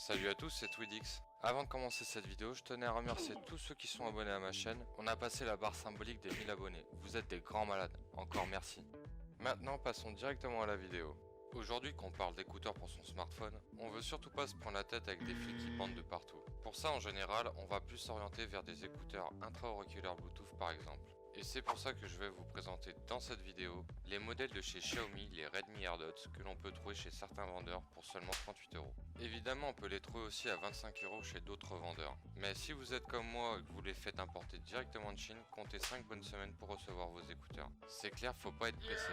Salut à tous, c'est Twidix. Avant de commencer cette vidéo, je tenais à remercier tous ceux qui sont abonnés à ma chaîne. On a passé la barre symbolique des 1000 abonnés. Vous êtes des grands malades. Encore merci. Maintenant, passons directement à la vidéo. Aujourd'hui, qu'on parle d'écouteurs pour son smartphone, on veut surtout pas se prendre la tête avec des fils qui pendent de partout. Pour ça, en général, on va plus s'orienter vers des écouteurs intra-auriculaires Bluetooth par exemple. Et c'est pour ça que je vais vous présenter dans cette vidéo les modèles de chez Xiaomi, les Redmi AirDots, que l'on peut trouver chez certains vendeurs pour seulement 38€. Évidemment, on peut les trouver aussi à 25€ chez d'autres vendeurs. Mais si vous êtes comme moi et que vous les faites importer directement de Chine, comptez 5 bonnes semaines pour recevoir vos écouteurs. C'est clair, faut pas être pressé.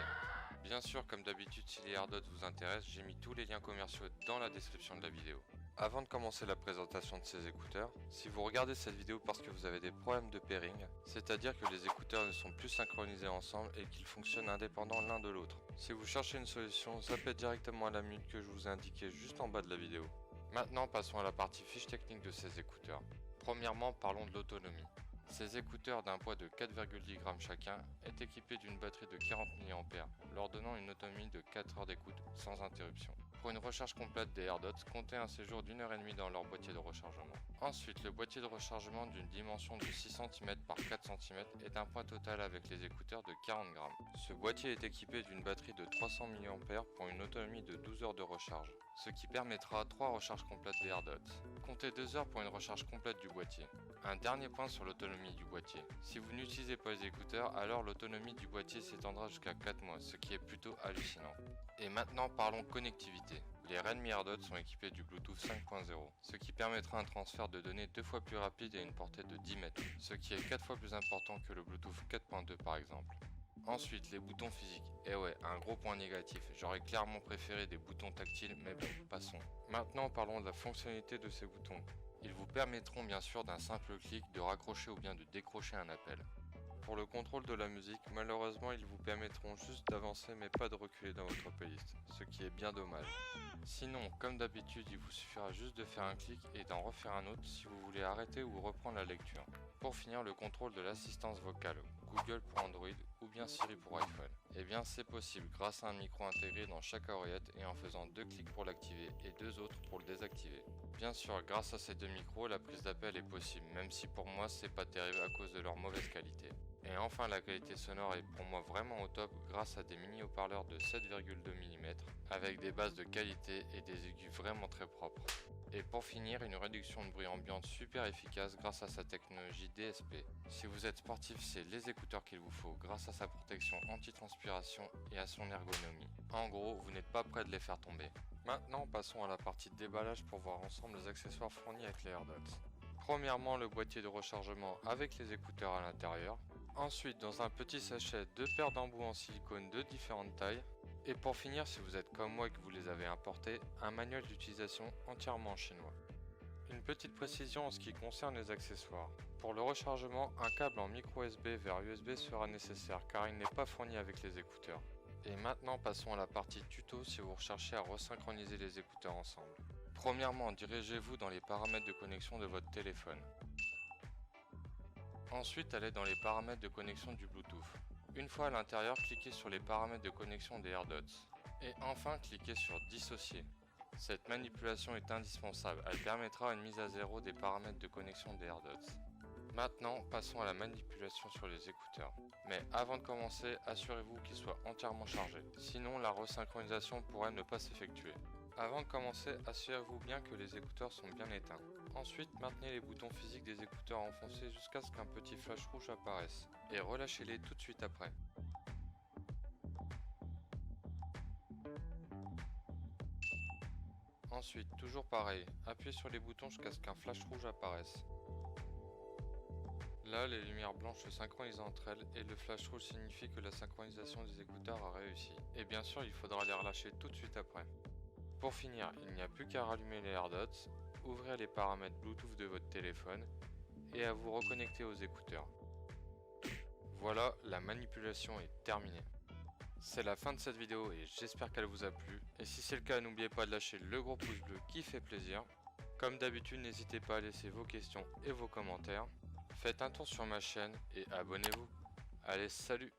Bien sûr, comme d'habitude, si les AirDots vous intéressent, j'ai mis tous les liens commerciaux dans la description de la vidéo. Avant de commencer la présentation de ces écouteurs, si vous regardez cette vidéo parce que vous avez des problèmes de pairing, c'est-à-dire que les écouteurs ne sont plus synchronisés ensemble et qu'ils fonctionnent indépendants l'un de l'autre. Si vous cherchez une solution, zappez directement à la minute que je vous ai indiquée juste en bas de la vidéo. Maintenant, passons à la partie fiche technique de ces écouteurs. Premièrement, parlons de l'autonomie. Ces écouteurs d'un poids de 4,10 g chacun est équipé d'une batterie de 40 mAh, leur donnant une autonomie de 4 heures d'écoute sans interruption. Pour une recharge complète des AirDots, comptez un séjour d'1h30 dans leur boîtier de rechargement. Ensuite, le boîtier de rechargement d'une dimension de 6 cm par 4 cm est un poids total avec les écouteurs de 40 g. Ce boîtier est équipé d'une batterie de 300 mAh pour une autonomie de 12 heures de recharge, ce qui permettra 3 recharges complètes des AirDots. Comptez 2 heures pour une recharge complète du boîtier. Un dernier point sur l'autonomie du boîtier. Si vous n'utilisez pas les écouteurs, alors l'autonomie du boîtier s'étendra jusqu'à 4 mois, ce qui est plutôt hallucinant. Et maintenant parlons connectivité. Les Redmi AirDots sont équipés du Bluetooth 5.0, ce qui permettra un transfert de données 2 fois plus rapide et une portée de 10 mètres, ce qui est 4 fois plus important que le Bluetooth 4.2 par exemple. Ensuite, les boutons physiques. Et ouais, un gros point négatif, j'aurais clairement préféré des boutons tactiles, mais bon, passons. Maintenant parlons de la fonctionnalité de ces boutons. Ils vous permettront bien sûr d'un simple clic de raccrocher ou bien de décrocher un appel. Pour le contrôle de la musique, malheureusement ils vous permettront juste d'avancer mais pas de reculer dans votre playlist, ce qui est bien dommage. Sinon, comme d'habitude, il vous suffira juste de faire un clic et d'en refaire un autre si vous voulez arrêter ou reprendre la lecture. Pour finir, le contrôle de l'assistance vocale, Google pour Android ou bien Siri pour iPhone. Eh bien c'est possible grâce à un micro intégré dans chaque oreillette et en faisant 2 clics pour l'activer et 2 autres pour le désactiver. Bien sûr, grâce à ces 2 micros, la prise d'appel est possible, même si pour moi c'est pas terrible à cause de leur mauvaise qualité. Et enfin, la qualité sonore est pour moi vraiment au top grâce à des mini haut-parleurs de 7,2 mm avec des basses de qualité et des aigus vraiment très propres. Et pour finir, une réduction de bruit ambiante super efficace grâce à sa technologie DSP. Si vous êtes sportif, c'est les écouteurs qu'il vous faut grâce à sa protection anti-transpiration et à son ergonomie. En gros, vous n'êtes pas prêt de les faire tomber. Maintenant, passons à la partie de déballage pour voir ensemble les accessoires fournis avec les AirDots. Premièrement, le boîtier de rechargement avec les écouteurs à l'intérieur. Ensuite, dans un petit sachet, 2 paires d'embouts en silicone de différentes tailles. Et pour finir, si vous êtes comme moi et que vous les avez importés, un manuel d'utilisation entièrement en chinois. Une petite précision en ce qui concerne les accessoires. Pour le rechargement, un câble en micro USB vers USB sera nécessaire car il n'est pas fourni avec les écouteurs. Et maintenant, passons à la partie tuto si vous recherchez à resynchroniser les écouteurs ensemble. Premièrement, dirigez-vous dans les paramètres de connexion de votre téléphone. Ensuite, allez dans les paramètres de connexion du Bluetooth. Une fois à l'intérieur, cliquez sur les paramètres de connexion des AirDots. Et enfin, cliquez sur Dissocier. Cette manipulation est indispensable, elle permettra une mise à zéro des paramètres de connexion des AirDots. Maintenant, passons à la manipulation sur les écouteurs. Mais avant de commencer, assurez-vous qu'ils soient entièrement chargés, sinon la resynchronisation pourrait ne pas s'effectuer. Avant de commencer, assurez-vous bien que les écouteurs sont bien éteints. Ensuite, maintenez les boutons physiques des écouteurs enfoncés jusqu'à ce qu'un petit flash rouge apparaisse, et relâchez-les tout de suite après. Ensuite, toujours pareil, appuyez sur les boutons jusqu'à ce qu'un flash rouge apparaisse. Là, les lumières blanches se synchronisent entre elles et le flash rouge signifie que la synchronisation des écouteurs a réussi. Et bien sûr, il faudra les relâcher tout de suite après. Pour finir, il n'y a plus qu'à rallumer les AirDots, ouvrir les paramètres Bluetooth de votre téléphone et à vous reconnecter aux écouteurs. Voilà, la manipulation est terminée. C'est la fin de cette vidéo et j'espère qu'elle vous a plu. Et si c'est le cas, n'oubliez pas de lâcher le gros pouce bleu qui fait plaisir. Comme d'habitude, n'hésitez pas à laisser vos questions et vos commentaires. Faites un tour sur ma chaîne et abonnez-vous. Allez, salut!